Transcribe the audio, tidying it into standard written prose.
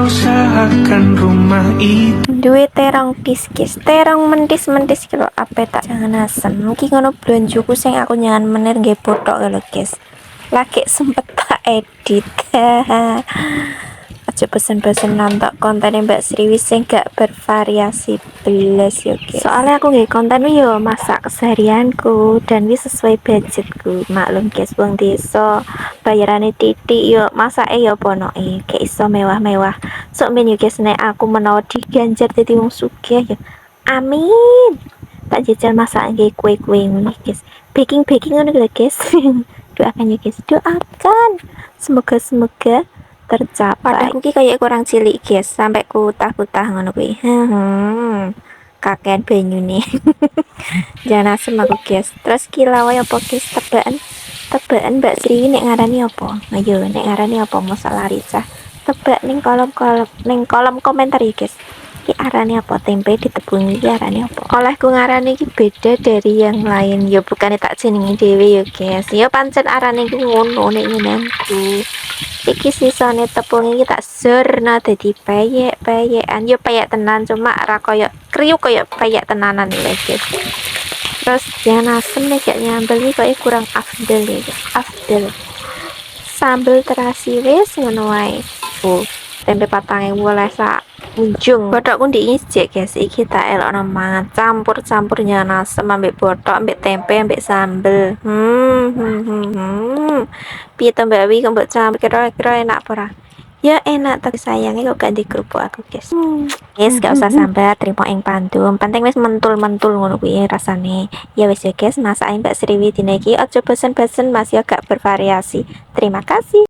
usahakan rumah itu. Duwe terong kiskis, terong mentis kilo apa tak jangan asem. Iki ngono blonjoku sing aku jangan menir nggih botok lho guys. Lagi sempet tak edit. Aja pesen-pesen nonton konten Mbak Sriwi sing gak bervariasi belas yo guys. Soalnya aku nggih konten yo masak keseharianku dan wis sesuai budgetku. Maklum guys wong desa bayarane titik yo masake yo ponoke kayak iso mewah-mewah. Sok men yo guys nek aku menawa diganjar dadi wong sugih yo. Amin. Tak jajal masak nggih kue-kue ngono guys. Baking ngono lho guys. Doakan ya guys, doakan. Semoga tercapai. Aku ki kayak kurang cilik guys, sampai kutah-kutah ngono kuwi. Kakean banyu nih. Jangan asem aku guys. Terus kilawai apa guys tebakan Mbak Sri nek ngarani apa? Ayo nek ngarani apa mosok lari cah. Tebak ning kolom komentar ya guys. Ki arane apa tempe ditepung iki arane apa? Olehku ngarani iki beda dari yang lain. Ya bukannya tak jenengi dhewe ya guys. Ya pancen arane iki ngono nek nyenengku. Iki sisane tepung iki tak serna dadi peyek-peyekan. Ya peyek tenan cuma ora koyo kriuk koyo peyek tenanan lho guys. Terus jangan asem nih kayak nyambel nih kayak kurang afdel ya guys. Afdel. Sambel terasi wis ngono wae. Tempe patange boleh sak ujung. Bothokku diijek guys. Iki tak elokno mangan campur-campur jangan asem ambek bothok, ambek tempe, ambek sambel. Piye to Mbak Wi kok mbok campur kira-kira enak apa ora? Ya enak tapi sayangnya kok gak dikerupuk aku guys. Guys gak usah sambar terima ing pandum. Penting wis mentul-mentul ngono kuwi rasane. Ya wis ya guys, masakin Mbak Sriwi dina iki aja bosen-bosen masih agak bervariasi. Terima kasih.